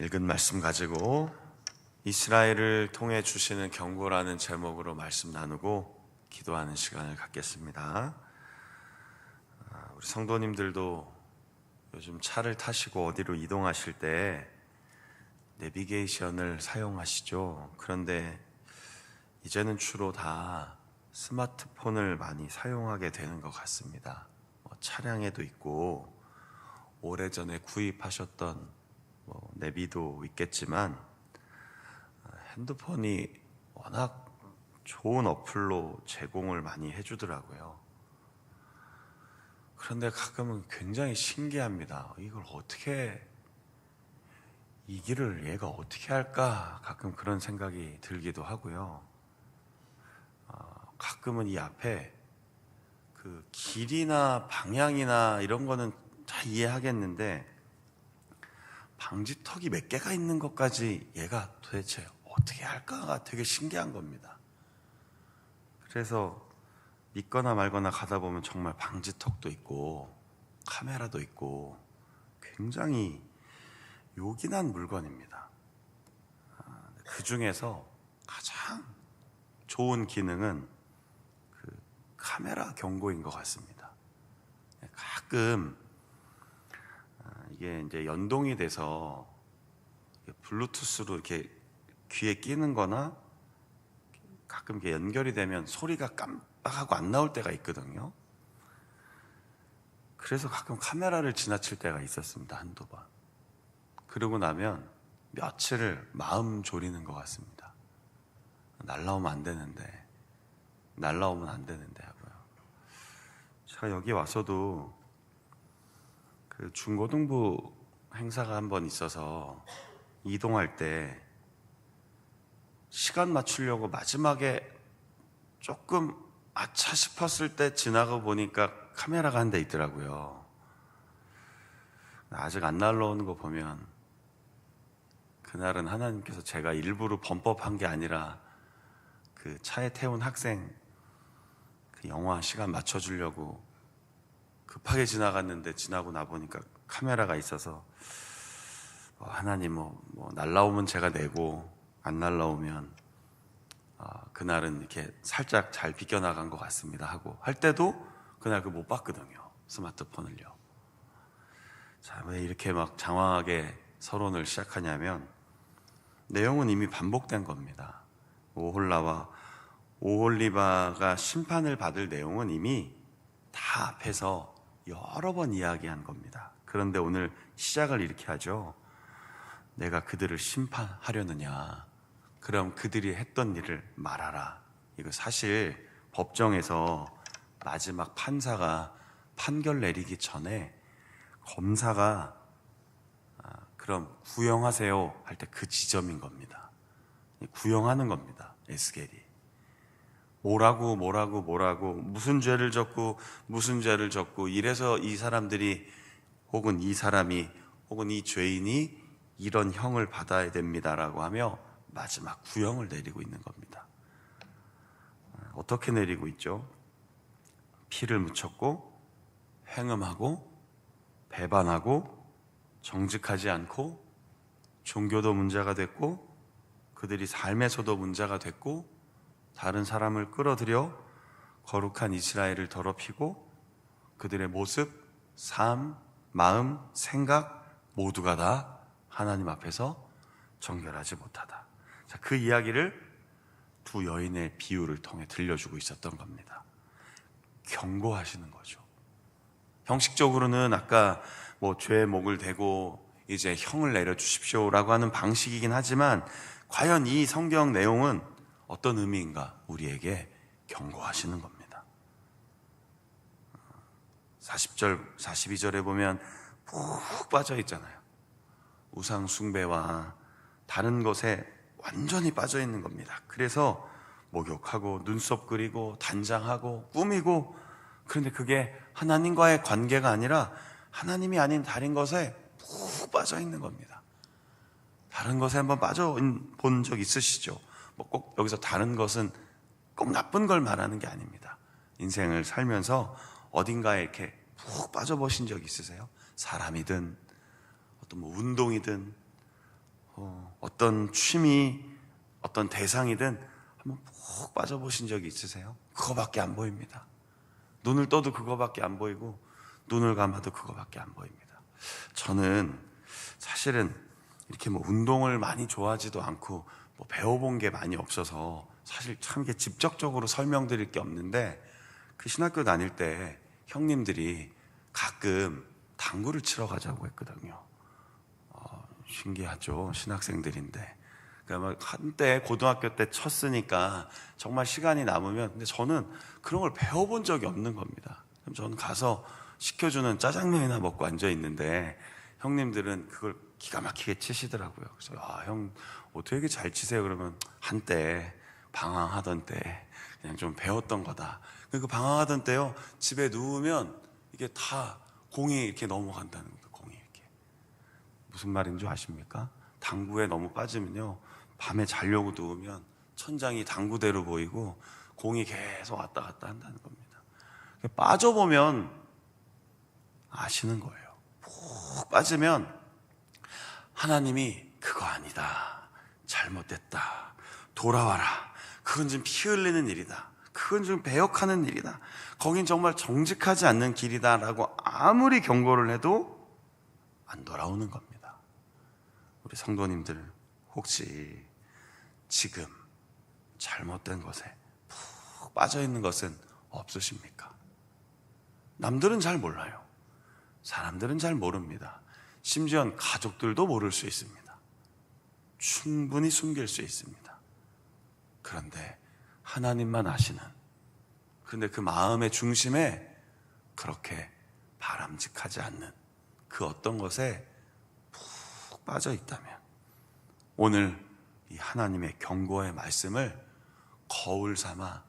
읽은 말씀 가지고 이스라엘을 통해 주시는 경고라는 제목으로 말씀 나누고 기도하는 시간을 갖겠습니다. 우리 성도님들도 요즘 차를 타시고 어디로 이동하실 때 내비게이션을 사용하시죠. 그런데 이제는 주로 다 스마트폰을 많이 사용하게 되는 것 같습니다. 차량에도 있고 오래전에 구입하셨던 내비도 있겠지만 핸드폰이 워낙 좋은 어플로 제공을 많이 해주더라고요. 그런데 가끔은 굉장히 신기합니다. 이걸 어떻게, 이 길을 얘가 어떻게 할까? 가끔 그런 생각이 들기도 하고요. 가끔은 이 앞에 그 길이나 방향이나 이런 거는 다 이해하겠는데 방지턱이 몇 개가 있는 것까지 얘가 도대체 어떻게 할까가 되게 신기한 겁니다. 그래서 믿거나 말거나 가다 보면 정말 방지턱도 있고 카메라도 있고 굉장히 요긴한 물건입니다. 그 중에서 가장 좋은 기능은 그 카메라 경고인 것 같습니다. 가끔 이게 이제 연동이 돼서 블루투스로 이렇게 귀에 끼는 거나 가끔 이게 연결이 되면 소리가 깜빡하고 안 나올 때가 있거든요. 그래서 가끔 카메라를 지나칠 때가 있었습니다. 한두 번. 그러고 나면 며칠을 마음 졸이는 것 같습니다. 날라오면 안 되는데 하고요. 제가 여기 와서도 그 중고등부 행사가 한 번 있어서 이동할 때 시간 맞추려고 마지막에 조금 아차 싶었을 때 지나가 보니까 카메라가 한 대 있더라고요. 아직 안 날라오는 거 보면 그날은 하나님께서 제가 일부러 범법한 게 아니라 그 차에 태운 학생 그 영화 시간 맞춰주려고 급하게 지나갔는데 지나고 나보니까 카메라가 있어서 하나님 날라오면 제가 내고 안 날라오면 그날은 이렇게 살짝 잘 비껴나간 것 같습니다 하고 할 때도 그날 못 봤거든요. 스마트폰을요. 자, 왜 이렇게 막 장황하게 서론을 시작하냐면 내용은 이미 반복된 겁니다. 오홀라와 오홀리바가 심판을 받을 내용은 이미 다 앞에서 여러 번 이야기한 겁니다. 그런데 오늘 시작을 이렇게 하죠. 내가 그들을 심판하려느냐? 그럼 그들이 했던 일을 말하라. 이거 사실 법정에서 마지막 판사가 판결 내리기 전에 검사가 그럼 구형하세요 할 때 그 지점인 겁니다. 구형하는 겁니다. 에스겔이 뭐라고 무슨 죄를 졌고 이래서 이 사람들이 혹은 이 사람이 혹은 이 죄인이 이런 형을 받아야 됩니다라고 하며 마지막 구형을 내리고 있는 겁니다. 어떻게 내리고 있죠? 피를 묻혔고 행음하고 배반하고 정직하지 않고 종교도 문제가 됐고 그들이 삶에서도 문제가 됐고 다른 사람을 끌어들여 거룩한 이스라엘을 더럽히고 그들의 모습, 삶, 마음, 생각 모두가 다 하나님 앞에서 정결하지 못하다. 자, 그 이야기를 두 여인의 비유를 통해 들려주고 있었던 겁니다. 경고하시는 거죠. 형식적으로는 아까 죄의 목을 대고 이제 형을 내려주십시오라고 하는 방식이긴 하지만 과연 이 성경 내용은 어떤 의미인가? 우리에게 경고하시는 겁니다. 40절, 42절에 보면 푹 빠져 있잖아요. 우상 숭배와 다른 것에 완전히 빠져 있는 겁니다. 그래서 목욕하고 눈썹 그리고 단장하고 꾸미고 그런데 그게 하나님과의 관계가 아니라 하나님이 아닌 다른 것에 푹 빠져 있는 겁니다. 다른 것에 한번 빠져 본 적 있으시죠? 꼭 여기서 다른 것은 꼭 나쁜 걸 말하는 게 아닙니다. 인생을 살면서 어딘가에 이렇게 푹 빠져보신 적 있으세요? 사람이든 어떤 운동이든 어떤 취미, 어떤 대상이든 한번 푹 빠져보신 적이 있으세요? 그거밖에 안 보입니다. 눈을 떠도 그거밖에 안 보이고 눈을 감아도 그거밖에 안 보입니다. 저는 사실은 이렇게 뭐 운동을 많이 좋아하지도 않고 뭐 배워본 게 많이 없어서 사실 참 이게 직접적으로 설명드릴 게 없는데, 그 신학교 다닐 때 형님들이 가끔 당구를 치러 가자고 했거든요. 신기하죠. 신학생들인데. 그러니까 한때 고등학교 때 쳤으니까 정말 시간이 남으면, 근데 저는 그런 걸 배워본 적이 없는 겁니다. 그럼 저는 가서 시켜주는 짜장면이나 먹고 앉아 있는데 형님들은 그걸 기가 막히게 치시더라고요. 그래서 형 어떻게 이렇게 잘 치세요? 그러면 한때 방황하던 때 그냥 좀 배웠던 거다. 그 방황하던 때요, 집에 누우면 이게 다 공이 이렇게 넘어간다는 거예요. 공이 이렇게. 무슨 말인지 아십니까? 당구에 너무 빠지면요, 밤에 자려고 누우면 천장이 당구대로 보이고 공이 계속 왔다 갔다 한다는 겁니다. 빠져보면 아시는 거예요. 푹 빠지면 하나님이 그거 아니다, 잘못됐다, 돌아와라, 그건 좀 피 흘리는 일이다, 그건 좀 배역하는 일이다, 거긴 정말 정직하지 않는 길이다 라고 아무리 경고를 해도 안 돌아오는 겁니다. 우리 성도님들 혹시 지금 잘못된 것에 푹 빠져있는 것은 없으십니까? 남들은 잘 몰라요. 사람들은 잘 모릅니다. 심지어 가족들도 모를 수 있습니다. 충분히 숨길 수 있습니다. 그런데 하나님만 아시는, 그런데 그 마음의 중심에 그렇게 바람직하지 않는 그 어떤 것에 푹 빠져 있다면, 오늘 이 하나님의 경고의 말씀을 거울 삼아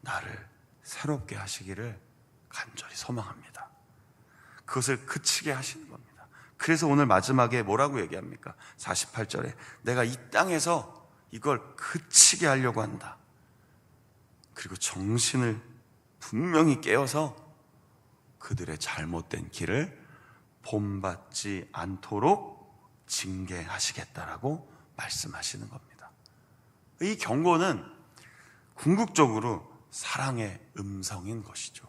나를 새롭게 하시기를 간절히 소망합니다. 그것을 그치게 하시는 겁니다. 그래서 오늘 마지막에 뭐라고 얘기합니까? 48절에 내가 이 땅에서 이걸 그치게 하려고 한다. 그리고 정신을 분명히 깨어서 그들의 잘못된 길을 본받지 않도록 징계하시겠다라고 말씀하시는 겁니다. 이 경고는 궁극적으로 사랑의 음성인 것이죠.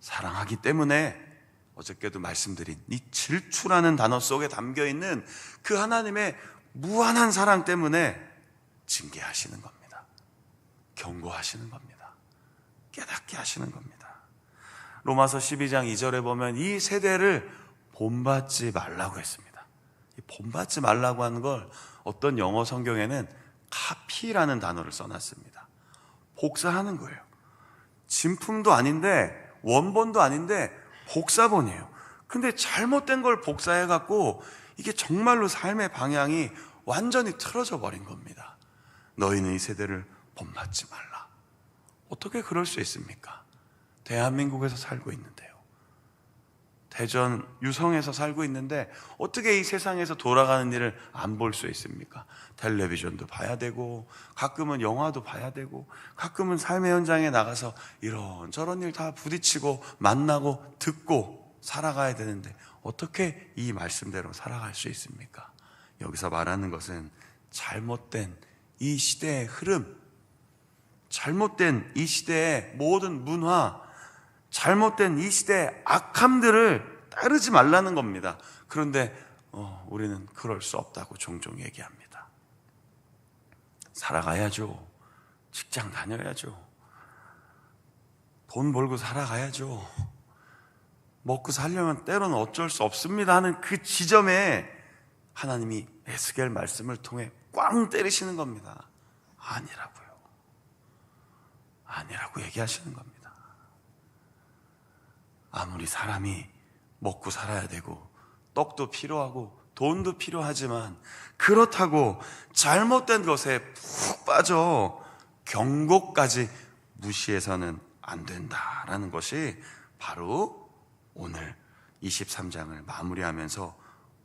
사랑하기 때문에 어저께도 말씀드린 이 질투라는 단어 속에 담겨있는 그 하나님의 무한한 사랑 때문에 징계하시는 겁니다. 경고하시는 겁니다. 깨닫게 하시는 겁니다. 로마서 12장 2절에 보면 이 세대를 본받지 말라고 했습니다. 이 본받지 말라고 하는 걸 어떤 영어 성경에는 카피라는 단어를 써놨습니다. 복사하는 거예요. 진품도 아닌데 원본도 아닌데 복사본이에요. 근데 잘못된 걸 복사해갖고 이게 정말로 삶의 방향이 완전히 틀어져 버린 겁니다. 너희는 이 세대를 본받지 말라. 어떻게 그럴 수 있습니까? 대한민국에서 살고 있는데요. 대전 유성에서 살고 있는데 어떻게 이 세상에서 돌아가는 일을 안 볼 수 있습니까? 텔레비전도 봐야 되고 가끔은 영화도 봐야 되고 가끔은 삶의 현장에 나가서 이런저런 일 다 부딪히고 만나고 듣고 살아가야 되는데 어떻게 이 말씀대로 살아갈 수 있습니까? 여기서 말하는 것은 잘못된 이 시대의 흐름, 잘못된 이 시대의 모든 문화, 잘못된 이 시대의 악함들을 따르지 말라는 겁니다. 그런데 우리는 그럴 수 없다고 종종 얘기합니다. 살아가야죠. 직장 다녀야죠. 돈 벌고 살아가야죠. 먹고 살려면 때로는 어쩔 수 없습니다 하는 그 지점에 하나님이 에스겔 말씀을 통해 꽝 때리시는 겁니다. 아니라고요. 아니라고 얘기하시는 겁니다. 아무리 사람이 먹고 살아야 되고 떡도 필요하고 돈도 필요하지만 그렇다고 잘못된 것에 푹 빠져 경고까지 무시해서는 안 된다라는 것이 바로 오늘 23장을 마무리하면서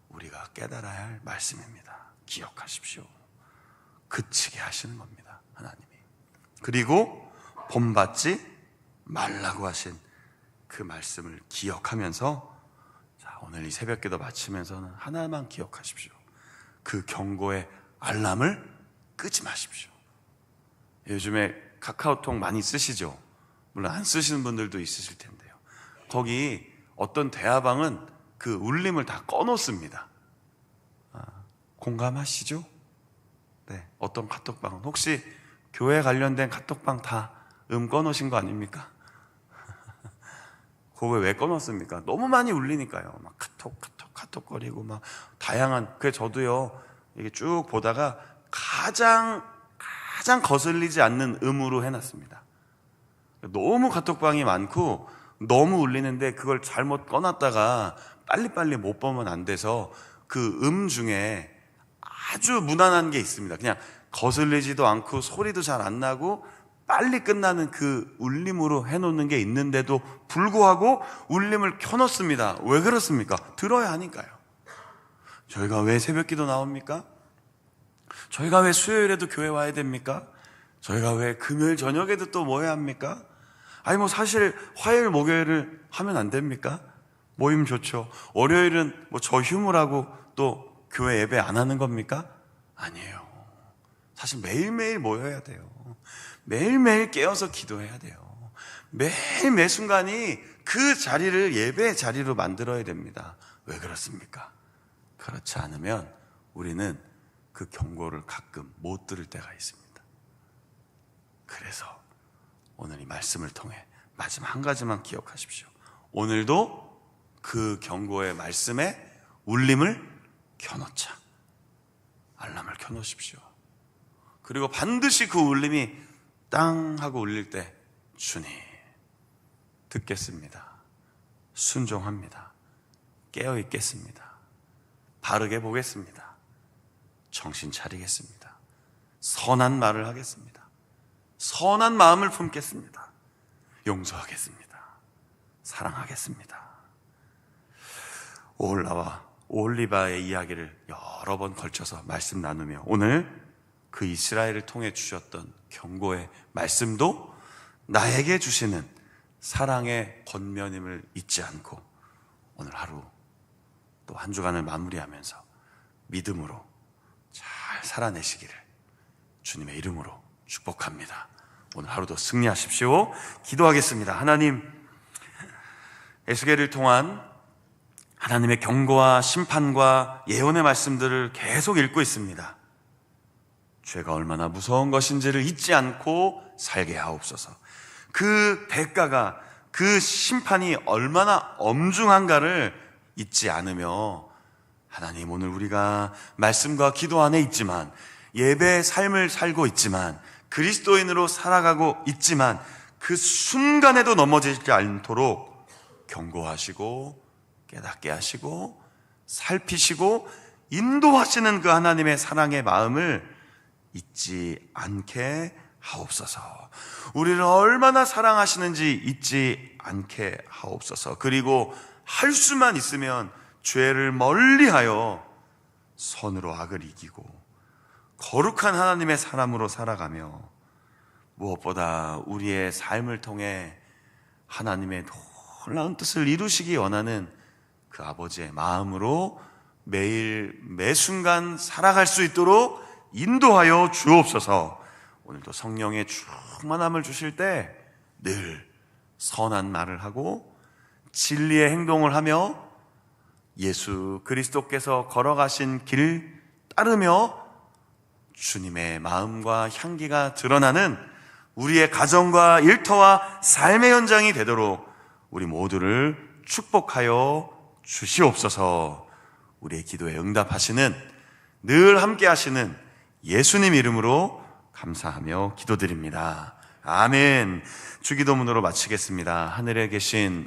우리가 깨달아야 할 말씀입니다. 기억하십시오. 그치게 하시는 겁니다, 하나님이. 그리고 본받지 말라고 하신 그 말씀을 기억하면서, 자, 오늘 이 새벽기도 마치면서는 하나만 기억하십시오. 그 경고의 알람을 끄지 마십시오. 요즘에 카카오톡 많이 쓰시죠? 물론 안 쓰시는 분들도 있으실 텐데요. 거기 어떤 대화방은 그 울림을 다 꺼놓습니다. 공감하시죠? 네, 어떤 카톡방은 혹시 교회 관련된 카톡방 다 꺼놓으신 거 아닙니까? 그거 왜 꺼놓습니까? 너무 많이 울리니까요. 막 카톡거리고 막 다양한. 그래서 저도요, 이게 쭉 보다가 가장 거슬리지 않는 음으로 해놨습니다. 너무 카톡방이 많고 너무 울리는데 그걸 잘못 꺼놨다가 빨리빨리 못 보면 안 돼서 그 중에 아주 무난한 게 있습니다. 그냥 거슬리지도 않고 소리도 잘 안 나고 빨리 끝나는 그 울림으로 해놓는 게 있는데도 불구하고 울림을 켜놓습니다. 왜 그렇습니까? 들어야 하니까요. 저희가 왜 새벽기도 나옵니까? 저희가 왜 수요일에도 교회 와야 됩니까? 저희가 왜 금요일 저녁에도 또 뭐 해야 합니까? 아니 사실 화요일 목요일을 하면 안 됩니까? 모임 좋죠. 월요일은 저 휴무라고 또 교회 예배 안 하는 겁니까? 아니에요. 사실 매일매일 모여야 돼요. 매일매일 깨어서 기도해야 돼요. 매일 매 순간이 그 자리를 예배의 자리로 만들어야 됩니다. 왜 그렇습니까? 그렇지 않으면 우리는 그 경고를 가끔 못 들을 때가 있습니다. 그래서 오늘 이 말씀을 통해 마지막 한 가지만 기억하십시오. 오늘도 그 경고의 말씀에 울림을 켜놓자. 알람을 켜놓으십시오. 그리고 반드시 그 울림이 땅 하고 울릴 때 주님 듣겠습니다. 순종합니다. 깨어 있겠습니다. 바르게 보겠습니다. 정신 차리겠습니다. 선한 말을 하겠습니다. 선한 마음을 품겠습니다. 용서하겠습니다. 사랑하겠습니다. 오홀라와 오홀리바의 이야기를 여러 번 걸쳐서 말씀 나누며 오늘 그 이스라엘을 통해 주셨던 경고의 말씀도 나에게 주시는 사랑의 권면임을 잊지 않고 오늘 하루 또 한 주간을 마무리하면서 믿음으로 잘 살아내시기를 주님의 이름으로 축복합니다. 오늘 하루도 승리하십시오. 기도하겠습니다. 하나님, 에스겔을 통한 하나님의 경고와 심판과 예언의 말씀들을 계속 읽고 있습니다. 죄가 얼마나 무서운 것인지를 잊지 않고 살게 하옵소서. 그 대가가, 그 심판이 얼마나 엄중한가를 잊지 않으며 하나님, 오늘 우리가 말씀과 기도 안에 있지만, 예배의 삶을 살고 있지만, 그리스도인으로 살아가고 있지만 그 순간에도 넘어지지 않도록 경고하시고 깨닫게 하시고 살피시고 인도하시는 그 하나님의 사랑의 마음을 잊지 않게 하옵소서. 우리를 얼마나 사랑하시는지 잊지 않게 하옵소서. 그리고 할 수만 있으면 죄를 멀리하여 선으로 악을 이기고 거룩한 하나님의 사람으로 살아가며 무엇보다 우리의 삶을 통해 하나님의 놀라운 뜻을 이루시기 원하는 그 아버지의 마음으로 매일 매순간 살아갈 수 있도록 인도하여 주옵소서. 오늘도 성령의 충만함을 주실 때 늘 선한 말을 하고 진리의 행동을 하며 예수 그리스도께서 걸어가신 길 따르며 주님의 마음과 향기가 드러나는 우리의 가정과 일터와 삶의 현장이 되도록 우리 모두를 축복하여 주시옵소서. 우리의 기도에 응답하시는, 늘 함께 하시는 예수님 이름으로 감사하며 기도드립니다. 아멘. 주기도문으로 마치겠습니다. 하늘에 계신